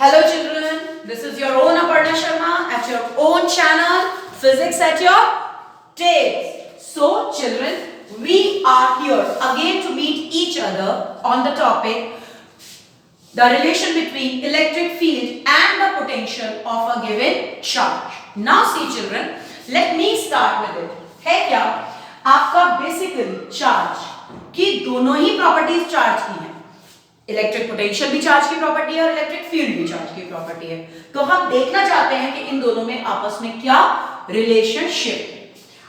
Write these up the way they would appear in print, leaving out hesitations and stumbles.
Hello children, this is your own Aparna Sharma at your own channel Physics at your Taste. So children, we are here again to meet each other on the topic the relation between electric field and the potential of a given charge. Now see children, let me start with it. है क्या आपका basically charge की दोनों ही properties charge की हैं. Electric potential भी charge की property है और इलेक्ट्रिक फील्ड भी चार्ज की प्रॉपर्टी है. तो हम देखना चाहते हैं कि इन दोनों में आपस में क्या रिलेशनशिप है.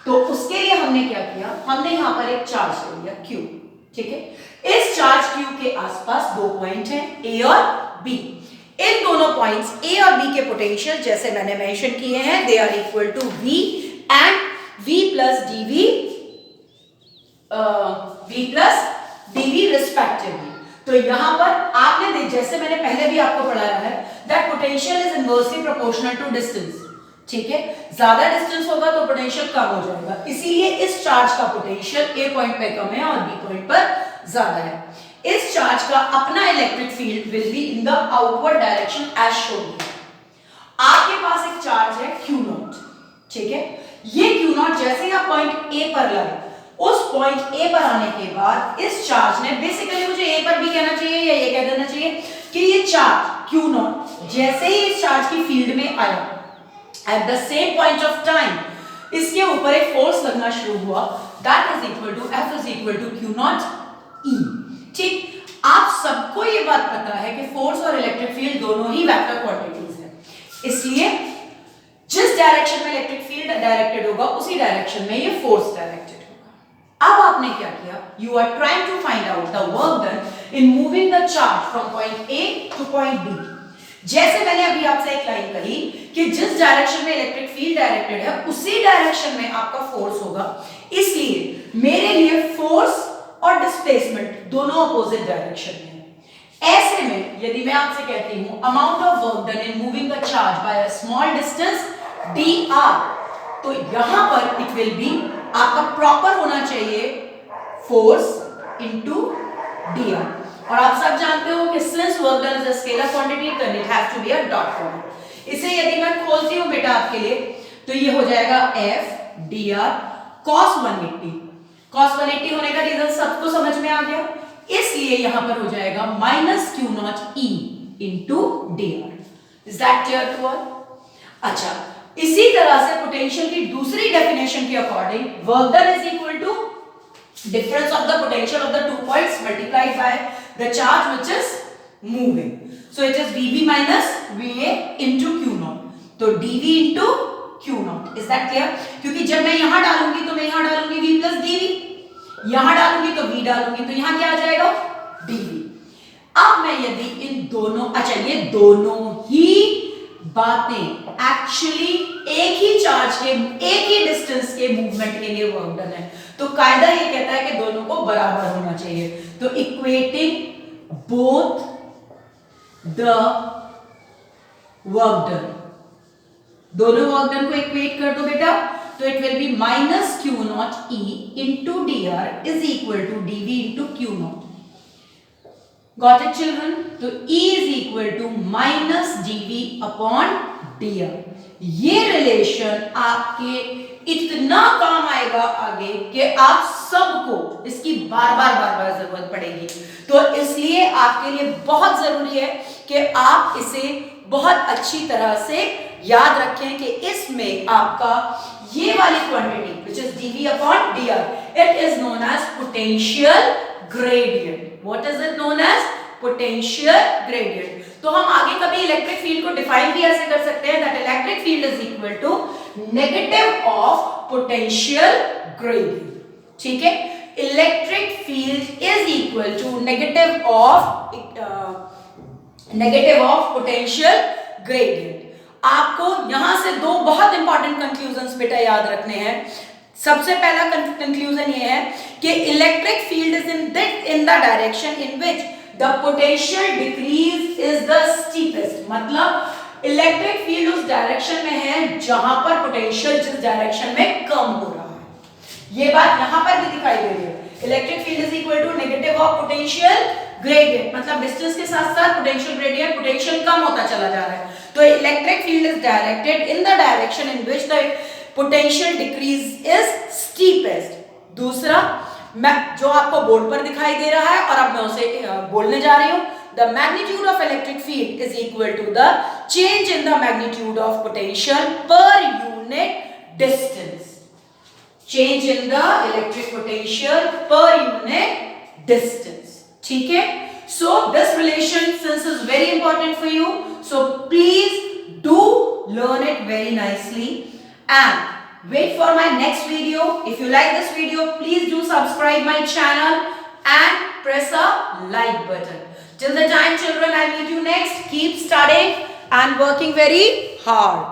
तो उसके लिए हमने क्या किया, हमने यहाँ पर एक चार्ज ले लिया Q. ठीक है, इस चार्ज Q के आसपास दो पॉइंट हैं A और B. इन दोनों पॉइंट्स A और B के पोटेंशियल जैसे मैंने मेंशन किए हैं, they are equal to V and V plus dV respectively. तो यहां पर आपने जैसे मैंने पहले भी आपको पढ़ाया है that potential is inversely proportional to distance. ठीक है, ज्यादा डिस्टेंस होगा तो पोटेंशियल कम हो जाएगा. इसीलिए इस चार्ज का पोटेंशियल A पॉइंट पे कम है और B पॉइंट पर ज्यादा है. इस चार्ज का अपना electric field will be in the outward direction as shown. आपके पास एक चार्ज है Q0. ठीक है, ये Q0 जैसे ही आप पॉइंट A पर लाए, उस पॉइंट A पर आने के बाद इस चार्ज ने बेसिकली मुझे A पर भी कहना चाहिए या ये कह देना चाहिए कि ये चार्ज Q0 जैसे ही इस चार्ज की फील्ड में आया, at the same point of time इसके ऊपर एक फोर्स लगना शुरू हुआ, that is equal to F is equal to Q0 E. ठीक, आप सबको ये बात पता है कि फोर्स और इलेक्ट्रिक फील्ड दोनों ही वेक्टर क्वांटिटीज हैं. इसलिए जिस डायरेक्शन में इलेक्ट्रिक फील्ड डायरेक्टेड होगा उसी डायरेक्शन में ये फोर्स डायरेक्टेड. अब आपने क्या किया, you are trying to find out the work done in moving the charge from point A to point B. जैसे मैंने अभी आपसे एक लाइन कही कि जिस डायरेक्शन में इलेक्ट्रिक फील्ड डायरेक्टेड है उसी डायरेक्शन में आपका फोर्स होगा. इसलिए मेरे लिए फोर्स और डिस्प्लेसमेंट दोनों अपोजिट डायरेक्शन में है. ऐसे में यदि मैं आपसे कहती हूं amount of work done in moving the charge by a small distance dr, तो यहां पर इट विल बी आपका प्रॉपर होना चाहिए फोर्स इनटू dr. और आप सब जानते हो कि since work done is a scalar quantity then it has to be a dot product. इसे यदि मैं खोलती हूं बेटा आपके लिए तो ये हो जाएगा F dr cos 180. cos 180 होने का रीजन सबको समझ में आ गया. इसलिए यहां पर हो जाएगा minus Q0 E into dr. Is that clear to all? अच्छा, इसी तरह से पोटेंशियल की दूसरी डेफिनेशन के according work done is equal to difference of the potential of the two points multiplied by the charge which is moving. So it is VB minus VA into Q0. तो dV into Q0. Is that clear? क्योंकि जब मैं यहां डालूंगी तो मैं यहां डालूंगी V प्लस dV, यहां डालूंगी तो V डालूंगी तो यहां क्या आ जाएगा dV. अब मैं यदि इन दोनों, अच्छा ये दोनों ही बातें एक्चुअली एक ही चार्ज के एक ही डिस्टेंस के मूवमेंट के लिए वर्क डन है, तो कायदा ये कहता है कि दोनों को बराबर होना चाहिए. तो equating both the work done, दोनों वर्क डन को इक्वेट कर दो बेटा, तो it will be minus Q0 E into dr is equal to dV into Q0. Got it children? तो E is equal to minus dV upon dr. ये relation आपके इतना काम आएगा आगे कि आप सबको इसकी बार बार जरूरत पड़ेगी. तो इसलिए आपके लिए बहुत जरूरी है कि आप इसे बहुत अच्छी तरह से याद रखें कि इसमें आपका ये वाली quantity which is dV upon dr, it is known as potential gradient. What is it known as? Potential gradient. तो हम आगे कभी इलेक्ट्रिक फील्ड को डिफाइन भी ऐसे कर सकते हैं that electric field is equal to negative of potential gradient. ठीक है, electric field is equal to negative of potential gradient. आपको यहां से दो बहुत इंपॉर्टेंट कंक्लूजन्स बेटा याद रखने हैं. सबसे पहला कंक्लूजन ये है कि electric field is in the direction in which the potential decrease is the steepest. मतलब इलेक्ट्रिक फील्ड उस डायरेक्शन में है जहां पर पोटेंशियल जिस डायरेक्शन में कम हो रहा है. ये बात यहां पर भी दिखाई दे रही है. Electric field is equal to negative of potential gradient, मतलब डिस्टेंस के साथ साथ पोटेंशियल ग्रेडियंट, पोटेंशियल कम होता चला जा रहा है, तो electric field is directed in the direction in which the potential decrease is steepest. दूसरा, मैं जो आपको बोर्ड पर दिखाई दे रहा है और अब मैं उसे बोलने जा रही हूं, the magnitude of electric field is equal to the change in the magnitude of potential per unit distance. Change in the electric potential per unit distance. ठीक है? So this relation since is very important for you, so please do learn it very nicely and wait for my next video. If you like this video, please do subscribe my channel and press a like button. Till the time children, I meet you next. Keep studying and working very hard.